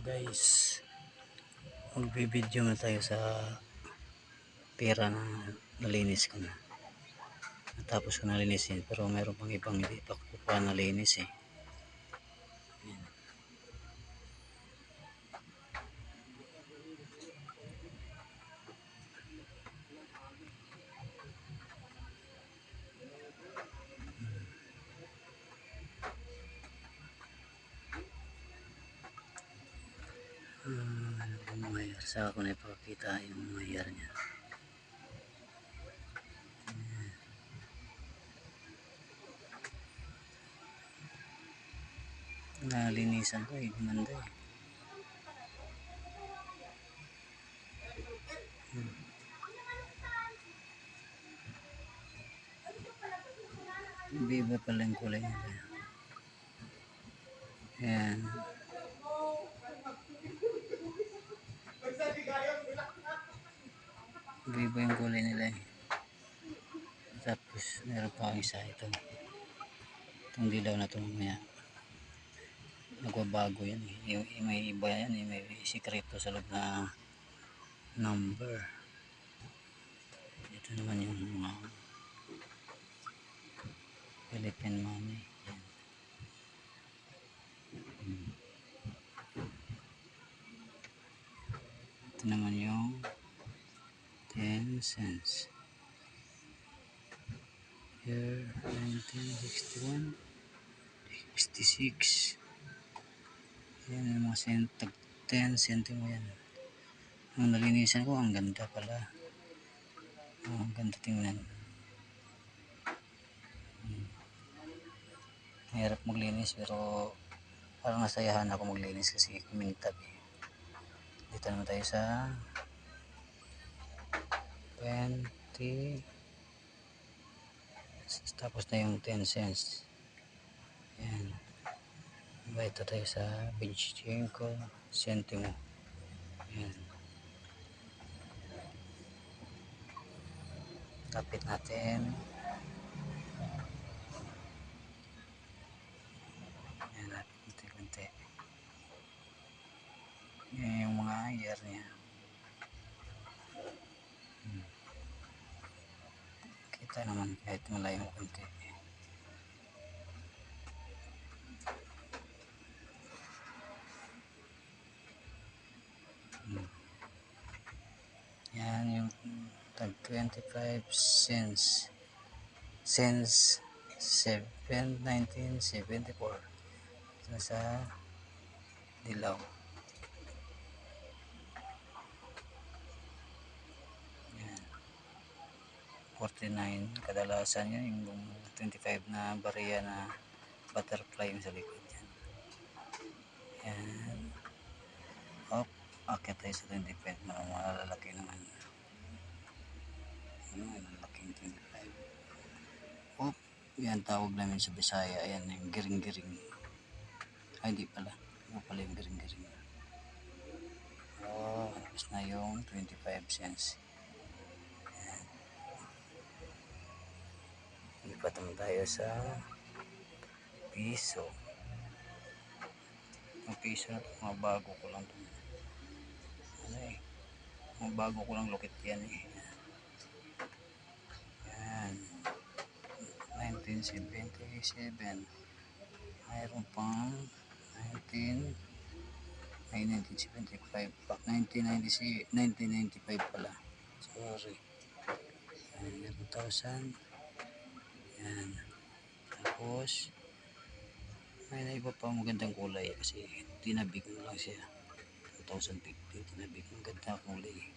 Guys, magbibideo na tayo sa pera na nalinis ko na. Natapos ko nalinisin pero meron pang ibang hindi pa ko pa nalinis eh. Ayan. Yung wire, saka ko na ipakita yung wire niya. Nalinisan ko eh, gumanda eh. Iba pala yung kulay nila. Ayan. Iba yung kulay nila eh. Tapos meron pa ang isa ito. Itong dilaw na ito mamaya. Nagbabago yan eh. May iba yan eh. May sikreto sa loob na number. Ito naman yung mga Philippine money. Yan. Ito naman yung 10 cents. Here, 1961, 66. Yan yung mga tag 10 centimo yan. Nung nalinisan ko, ang ganda pala. Ang ganda tingnan. Mahirap maglinis pero parang nasayahan ako maglinis kasi kumintab eh. Dito naman tayo sa 20. Tapos na yung 10 cents. Ayan. Ito tayo sa 25 centimo. Ayan. Kapit natin. Ayan, lapit konti-konti. Ayan yung mga ayer niya. Kita naman kahit malayo konti. Yan yung tag 25 cents. Since 1974. Ito sa dilaw. Yan. 49. Kadalasan yan yung 25 na bariya na butterfly yung sa likod yan. Yan. Up. Akit tayo sa 25. Malalaki naman. Malalaking 25. Up. Yan tawag namin sa Bisaya. Ayan yung giring-giring. Ay di pala. Ano pala yung giring-giring. Oh, tapos na yung 25 cents. Ayan. Lipat naman tayo sa piso. Yung piso na ito, mga bago ko lang ito. Ano eh. Mga bago ko lang lukit yan eh. Ayan. 1977. Mayroon pang 1975 pa. 1995 pala. Sorry. Ayan, 2,000. Ayan. Tapos may na iba pa magandang kulay kasi tinabig mo lang siya. 2015 tinabig mo ganda kulay.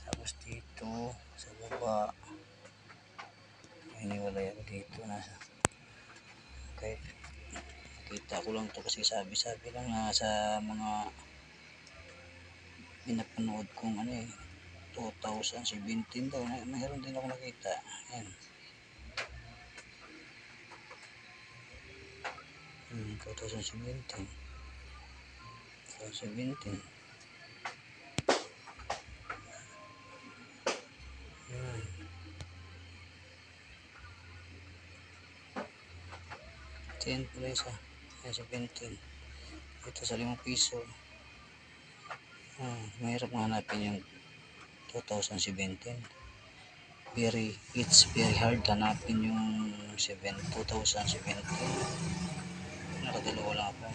Tapos dito sa baba may niwalay ako dito nasa okay. Nakita ko lang to kasi sabi-sabi lang na sa mga pinapanood kong ano eh 2017 daw mayroon din ako nakita. Ayan. 2017. Ayan. Ten pala isa. Yan, 17. Ito sa 5 piso. Mahirap hanapin yung 2017. It's very hard hanapin yung 2017. Nakadalawa lang ako.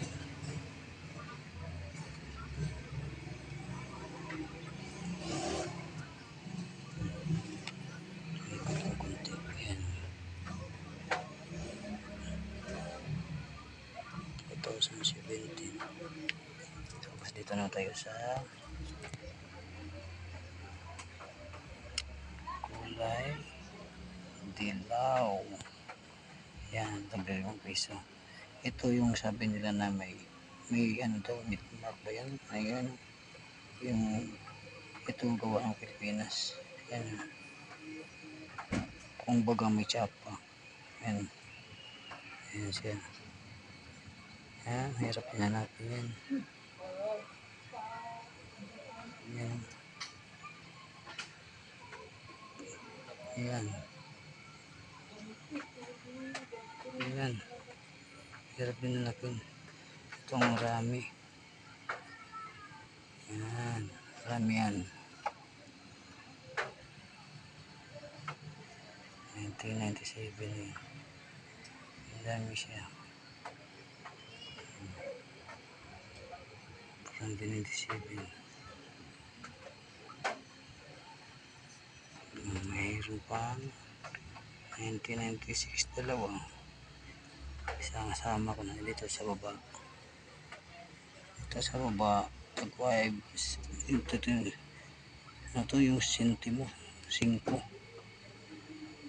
Ikot ng konti. Ayan. 2017. Tapos dito na tayo sa kulay dilaw. Yan, tagdali 5 piso. Ito yung sabi nila na may ano daw, meat mark ba yan? Ayan, yung ito gawa ng Pilipinas. Yan, kung baga may tsapa. Yan, yan siya. Yan, hirap hinanapin yan. Yan. Yan. Yan. Hirap hinanapin. Itong rami. Yan. Rami yan. 1997 eh. Ang dami siya. 1997. Mayroon pang 1996 dalawa. Isang-sama ko na dito sa baba. Ito sa baba, tag-5. Ito yung sentimo. 5.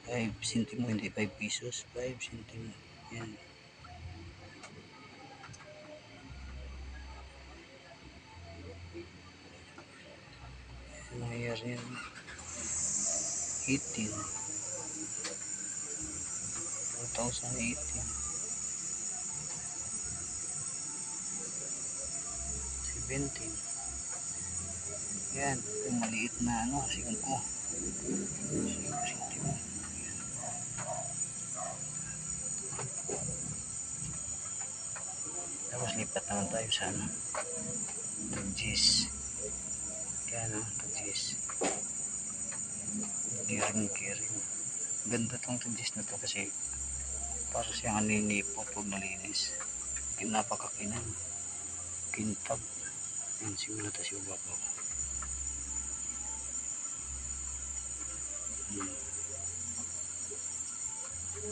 5 sentimo, hindi 5 pesos. 5 sentimo. Yan. Mga year yan. 18. 2018. 17. Yan, yung maliit na ano, 5 sentimo. Tapos lipat naman tayo sa ano, tagis. Kaya ano, tagis. Kiring. Ganda tong tagis na to kasi para siyang aninipo pag nalinis. Napakakinang. Kintab. Yan, simula tayo sa babaw.